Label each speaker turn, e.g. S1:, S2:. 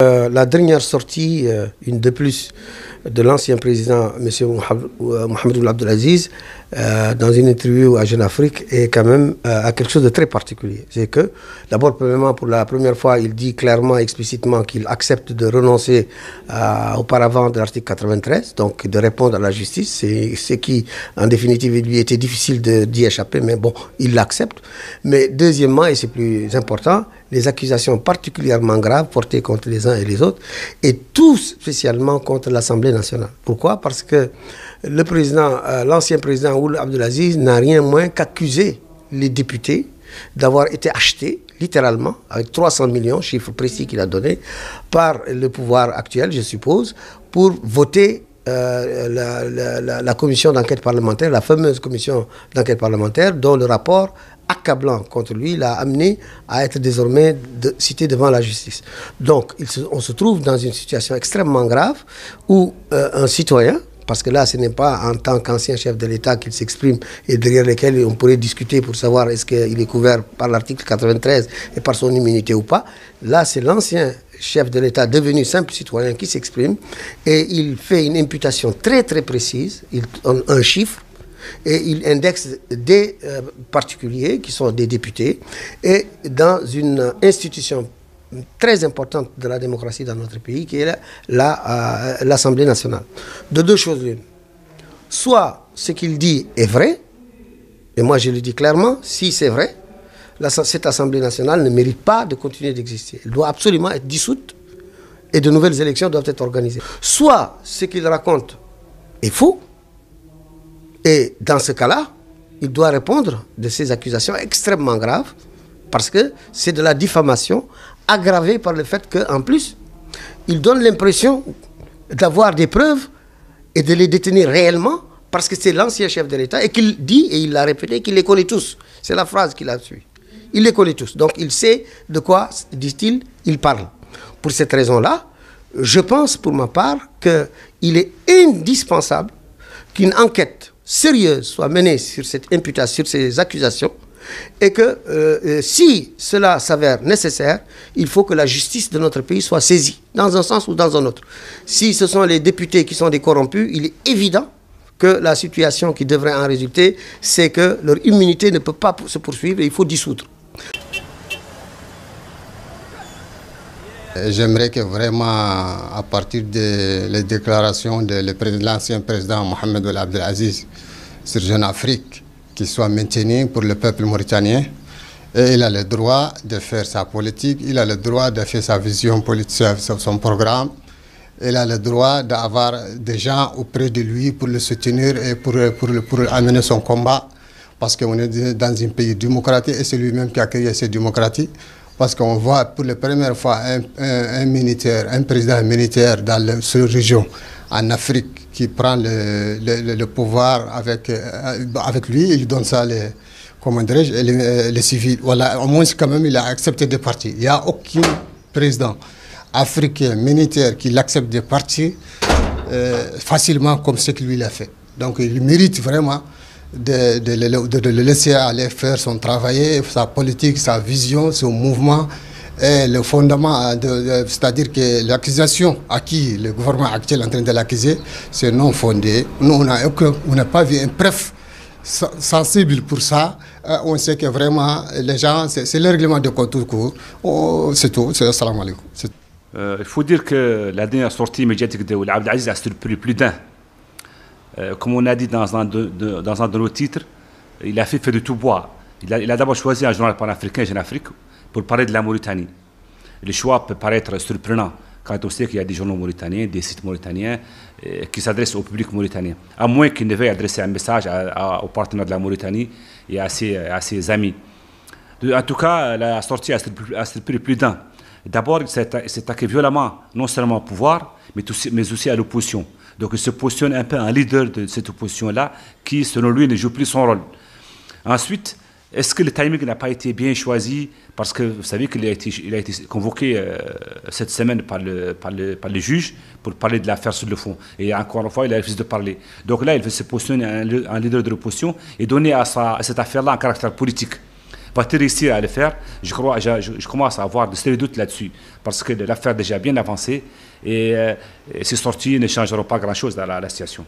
S1: La dernière sortie, une de plus, de l'ancien président, M. Mohamed Ould Abdelaziz, dans une interview à Jeune Afrique, est quand même à quelque chose de très particulier. C'est que, d'abord, premièrement, pour la première fois, il dit clairement, explicitement qu'il accepte de renoncer auparavant de l'article 93, donc de répondre à la justice. C'est ce qui, en définitive, il lui était difficile d'y échapper, mais bon, il l'accepte. Mais deuxièmement, et c'est plus important, les accusations particulièrement graves portées contre les uns et les autres, et tout spécialement contre l'Assemblée nationale. Pourquoi? Parce que le président, l'ancien président Ould Abdelaziz n'a rien moins qu'accusé les députés d'avoir été achetés, littéralement, avec 300 millions, chiffre précis qu'il a donné, par le pouvoir actuel, je suppose, pour voter la commission d'enquête parlementaire, la fameuse commission d'enquête parlementaire, dont le rapport accablant contre lui l'a amené à être désormais cité devant la justice. Donc, on se trouve dans une situation extrêmement grave où un citoyen, parce que là, ce n'est pas en tant qu'ancien chef de l'État qu'il s'exprime et derrière lequel on pourrait discuter pour savoir est-ce qu'il est couvert par l'article 93 et par son immunité ou pas. Là, c'est l'ancien chef de l'État devenu simple citoyen qui s'exprime et il fait une imputation très très précise, il donne un chiffre et il indexe des particuliers qui sont des députés et dans une institution très importante de la démocratie dans notre pays qui est l'Assemblée nationale. De deux choses l'une. Soit ce qu'il dit est vrai, et moi je le dis clairement, si c'est vrai, cette Assemblée nationale ne mérite pas de continuer d'exister. Elle doit absolument être dissoute et de nouvelles élections doivent être organisées. Soit ce qu'il raconte est faux, et dans ce cas-là, il doit répondre de ces accusations extrêmement graves parce que c'est de la diffamation aggravée par le fait qu'en plus, il donne l'impression d'avoir des preuves et de les détenir réellement parce que c'est l'ancien chef de l'État et qu'il dit, et il l'a répété, qu'il les connaît tous. C'est la phrase qu'il a suivie. Il les connaît tous. Donc il sait de quoi, dit-il, il parle. Pour cette raison-là, je pense pour ma part qu'il est indispensable qu'une enquête sérieuse soit menée sur cette imputation, sur ces accusations, et que si cela s'avère nécessaire, il faut que la justice de notre pays soit saisie, dans un sens ou dans un autre. Si ce sont les députés qui sont des corrompus, il est évident que la situation qui devrait en résulter, c'est que leur immunité ne peut pas se poursuivre et il faut dissoudre.
S2: J'aimerais que vraiment, à partir des déclarations de l'ancien président Mohamed Ould Abdelaziz sur Jeune Afrique, qu'il soit maintenu pour le peuple mauritanien. Et il a le droit de faire sa politique, il a le droit de faire sa vision politique, son programme. Il a le droit d'avoir des gens auprès de lui pour le soutenir et pour amener son combat. Parce qu'on est dans un pays démocratique et c'est lui-même qui a créé cette démocratie. Parce qu'on voit pour la première fois un président militaire dans cette région, en Afrique, qui prend le pouvoir avec lui, il donne ça les civils. Voilà, au moins quand même il a accepté de partir. Il n'y a aucun président africain militaire qui l'accepte de partir facilement comme ce qu'il lui a fait. Donc il mérite vraiment de le laisser aller faire son travail, sa politique, sa vision, son mouvement. Et le fondement, c'est-à-dire que l'accusation à qui le gouvernement actuel est en train de l'accuser, c'est non fondé. Nous, on n'a pas vu un preuve sensible pour ça. On sait que vraiment, les gens, c'est le règlement de compte tout court. C'est tout. Salam alaikum.
S3: Il faut dire que la dernière sortie médiatique de Ould Abdelaziz a surpris plus d'un. Comme on a dit dans un de nos titres, il a fait feu de tout bois. Il a d'abord choisi un journal panafricain, Jeune Afrique, pour parler de la Mauritanie. Le choix peut paraître surprenant quand on sait qu'il y a des journaux mauritaniens, des sites mauritaniens qui s'adressent au public mauritanien, à moins qu'il ne veuille adresser un message aux partenaires de la Mauritanie et à ses amis. En tout cas, la sortie a surpris plus d'un. D'abord, il s'est attaqué violemment, non seulement au pouvoir, mais aussi à l'opposition. Donc il se positionne un peu en leader de cette opposition-là, qui, selon lui, ne joue plus son rôle. Ensuite, est-ce que le timing n'a pas été bien choisi? Parce que vous savez qu'il a été convoqué cette semaine par le juge pour parler de l'affaire sur le fond. Et encore une fois, il a refusé de parler. Donc là, il veut se positionner en leader de l'opposition et donner à cette affaire-là un caractère politique. Va-t-il réussir à le faire? Je commence à avoir de sérieux doutes là-dessus, parce que l'affaire est déjà bien avancée et ces sorties ne changeront pas grand-chose dans la situation.